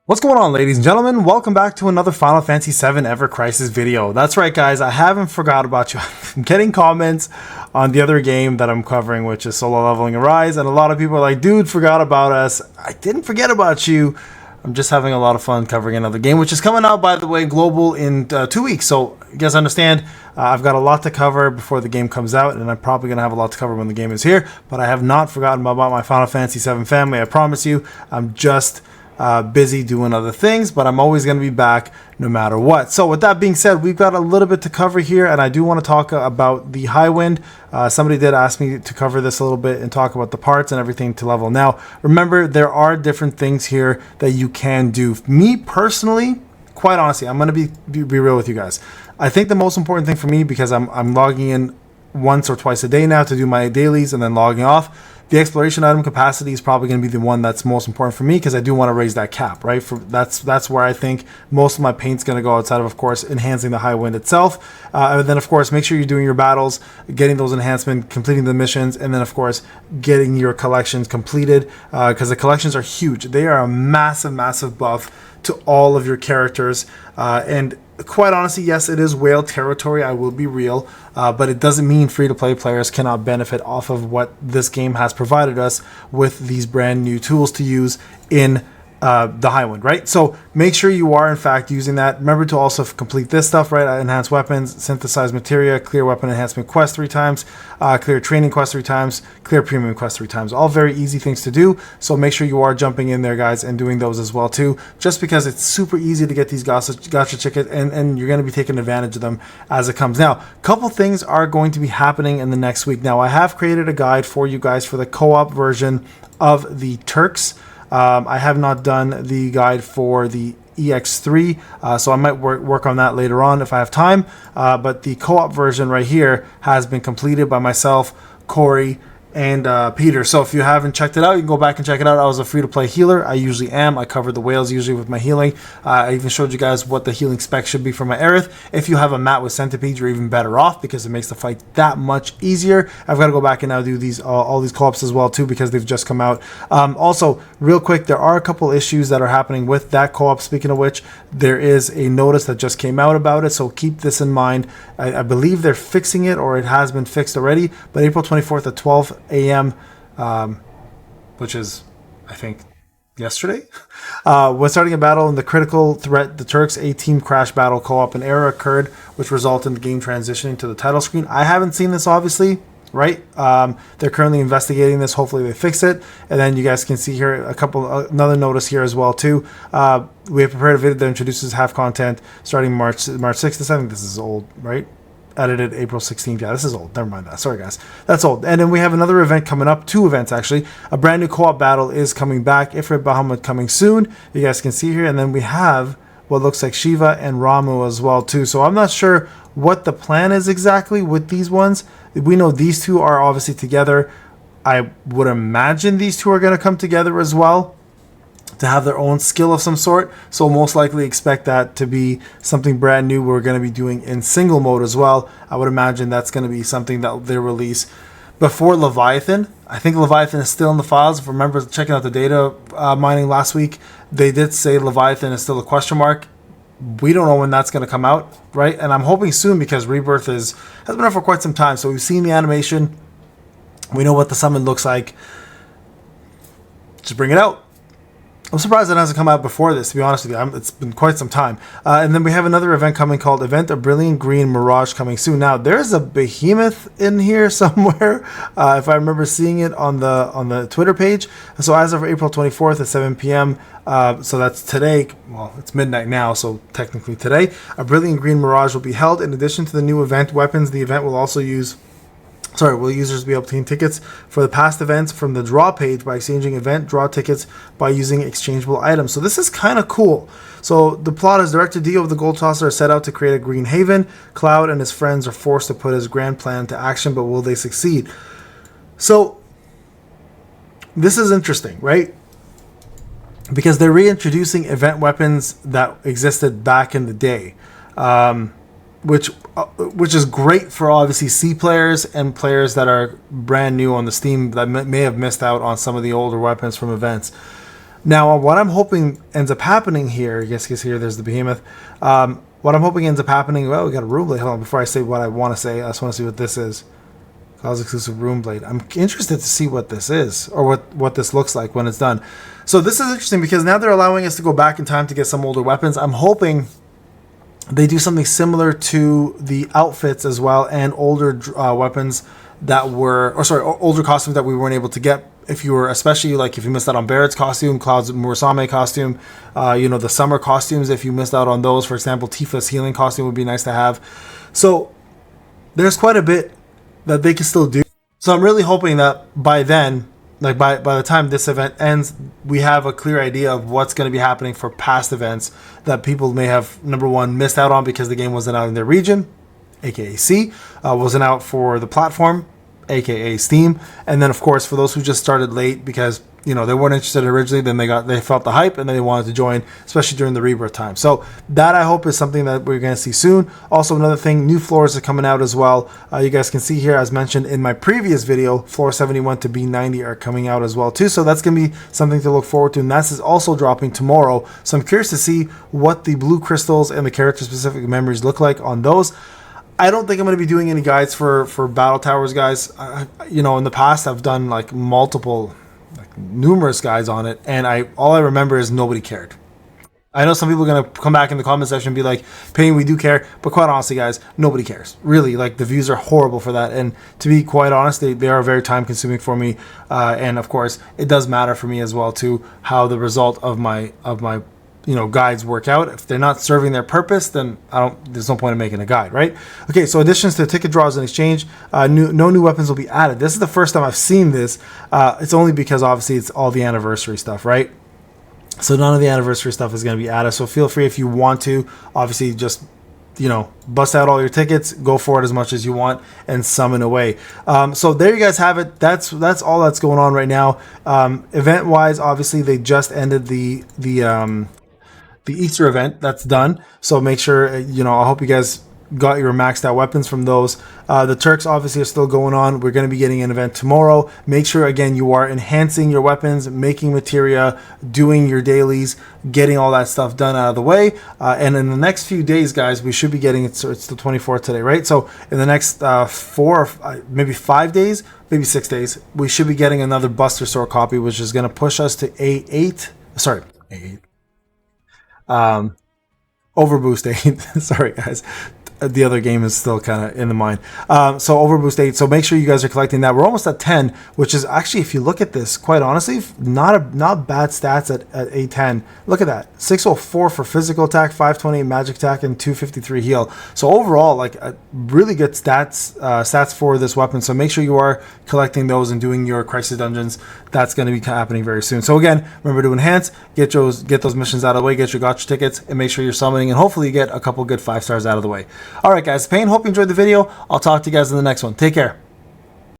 What's going on, ladies and gentlemen? Welcome back to another Final Fantasy 7 Ever Crisis video. That's right, guys, I haven't forgot about you. I'm getting comments on the other game that I'm covering, which is Solo Leveling Arise, and a lot of people are like, dude, forgot about us. I didn't forget about you. I'm just having a lot of fun covering another game, which is coming out, by the way, global in 2 weeks. So you guys understand, I've got a lot to cover before the game comes out, and I'm probably going to have a lot to cover when the game is here. But I have not forgotten about my Final Fantasy 7 family, I promise you. I'm just busy doing other things, but I'm always going to be back no matter what. So with that being said, we've got a little bit to cover here, and I do want to talk about the high wind. Somebody did ask me to cover this a little bit and talk about the parts and everything to level. Now, remember, there are different things here that you can do. Me personally, quite honestly, I'm going to be real with you guys. I think the most important thing for me, because I'm logging in once or twice a day now to do my dailies and then logging off, the exploration item capacity is probably going to be the one that's most important for me, because I do want to raise that cap, right? That's where I think most of my paint's going to go, outside of course, enhancing the high wind itself. And then, of course, make sure you're doing your battles, getting those enhancements, completing the missions, and then, of course, getting your collections completed, because the collections are huge. They are a massive, massive buff to all of your characters. And quite honestly, yes, it is whale territory, I will be real, but it doesn't mean free-to-play players cannot benefit off of what this game has provided us with these brand new tools to use in the Highwind, right? So make sure you are in fact using that. Remember to also complete this stuff, right? Enhance weapons, synthesize materia, clear weapon enhancement quest 3 times, clear training quest 3 times, clear premium quest 3 times. All very easy things to do. So make sure you are jumping in there, guys, and doing those as well too, just because it's super easy to get these gotcha tickets, and you're going to be taking advantage of them as it comes. Now, a couple things are going to be happening in the next week. Now, I have created a guide for you guys for the co-op version of the Turks. I have not done the guide for the EX3, so I might work on that later on if I have time. But the co-op version right here has been completed by myself, Corey, and Peter. So if you haven't checked it out, you can go back and check it out. I was a free-to-play healer. I usually am. I cover the whales usually with my healing. I even showed you guys what the healing spec should be for my Aerith. If you have a mat with centipedes, you're even better off, because it makes the fight that much easier. I've got to go back and now do these all these co-ops as well too, because they've just come out. Also, real quick, there are a couple issues that are happening with that co-op. Speaking of which, there is a notice that just came out about it, so keep this in mind. I believe they're fixing it, or it has been fixed already, but April 24th at 12 a.m., which is, I think, yesterday, when starting a battle in the critical threat, the Turks, a team crash battle co-op, an error occurred which resulted in the game transitioning to the title screen. I haven't seen this, obviously, right? They're currently investigating this. Hopefully they fix it. And then you guys can see here another notice here as well too. We have prepared a video that introduces half content starting March 6th. I think this is old, right? Edited April 16th. Yeah, this is old. Never mind that. Sorry, guys. That's old. And then we have another event coming up. 2 events, actually. A brand new co-op battle is coming back. Ifrit Bahamut coming soon. You guys can see here. And then we have what looks like Shiva and Ramu as well, too. So I'm not sure what the plan is exactly with these ones. We know these two are obviously together. I would imagine these two are going to come together as well to have their own skill of some sort, so most likely expect that to be something brand new we're going to be doing in single mode as well. I would imagine that's going to be something that they release before Leviathan. I think Leviathan is still in the files. If I remember checking out the data mining last week, they did say Leviathan is still a question mark. We don't know when that's going to come out, right? And I'm hoping soon, because Rebirth has been out for quite some time, so we've seen the animation, we know what the summon looks like. Just bring it out. I'm surprised it hasn't come out before this, to be honest with you. It's been quite some time. And then we have another event coming called Event of Brilliant Green Mirage coming soon. Now, there's a behemoth in here somewhere, if I remember seeing it on the Twitter page. So as of April 24th at 7 p.m., so that's today. Well, it's midnight now, so technically today, a Brilliant Green Mirage will be held. In addition to the new event weapons, the event will also will users be able to obtain tickets for the past events from the draw page by exchanging event draw tickets by using exchangeable items. So this is kind of cool. So the plot is Director Dio of the Gold Tosser are set out to create a green haven. Cloud and his friends are forced to put his grand plan into action, but will they succeed? So this is interesting, right? Because they're reintroducing event weapons that existed back in the day. Which is great for obviously C players and players that are brand new on the Steam that may have missed out on some of the older weapons from events. Now, what I'm hoping ends up happening here, I guess here, there's the behemoth. What I'm hoping ends up happening, well, we got a room blade. Hold on, before I say what I want to say, I just want to see what this is. Cause exclusive room blade. I'm interested to see what this is, or what this looks like when it's done. So this is interesting because now they're allowing us to go back in time to get some older weapons. I'm hoping they do something similar to the outfits as well, and older weapons that were, or sorry, older costumes that we weren't able to get. If you were, especially like if you missed out on Barrett's costume, Cloud's Murasame costume, you know, the summer costumes, if you missed out on those, for example, Tifa's healing costume would be nice to have. So there's quite a bit that they can still do. So I'm really hoping that by then, like by the time this event ends, we have a clear idea of what's going to be happening for past events that people may have, number one, missed out on because the game wasn't out in their region, aka C, wasn't out for the platform, aka Steam, and then of course for those who just started late because, you know, they weren't interested originally, then they felt the hype and then they wanted to join, especially during the rebirth time. So that, I hope, is something that we're going to see soon. Also, another thing, new floors are coming out as well. You guys can see here, as mentioned in my previous video, floor 71 to B90 are coming out as well too, so that's going to be something to look forward to, and that's also dropping tomorrow. So I'm curious to see what the blue crystals and the character specific memories look like on those. I don't think I'm going to be doing any guides for battle towers, guys. You know, in the past I've done like numerous guides on it, and all I remember is nobody cared. I know some people are going to come back in the comment section and be like, Payne, we do care, but quite honestly, guys, nobody cares. Really, like, the views are horrible for that, and to be quite honest, they are very time consuming for me, and of course it does matter for me as well too, how the result of my you know, guides work out. If they're not serving their purpose, then there's no point in making a guide, right? Okay, so additions to ticket draws and exchange, no new weapons will be added. This is the first time I've seen this. It's only because obviously it's all the anniversary stuff, right? So none of the anniversary stuff is going to be added. So feel free, if you want to, obviously just, you know, bust out all your tickets, go for it as much as you want, and summon away. So there you guys have it. That's all that's going on right now. Event wise, obviously they just ended the Easter event. That's done, so make sure, you know, I hope you guys got your maxed out weapons from those. The Turks obviously are still going on. We're going to be getting an event tomorrow. Make sure, again, you are enhancing your weapons, making materia, doing your dailies, getting all that stuff done out of the way, and in the next few days, guys, we should be getting it. So it's the 24th today, right? So in the next 4 maybe 5 days, maybe 6 days, we should be getting another Buster Sword copy, which is going to push us to A8. Sorry, A8. Overboost 8. Sorry, guys. The other game is still kind of in the mind. So Overboost 8. So make sure you guys are collecting that. We're almost at 10, which is actually, if you look at this, quite honestly, not bad stats at A10. Look at that. 604 for physical attack, 528 magic attack, and 253 heal. So overall, like, really good stats for this weapon. So make sure you are collecting those and doing your crisis dungeons. That's going to be happening very soon. So again, remember to enhance, get those missions out of the way, get your gacha tickets, and make sure you're summoning, and hopefully you get a couple good 5 stars out of the way. All right, guys, Payne, hope you enjoyed the video. I'll talk to you guys in the next one. Take care.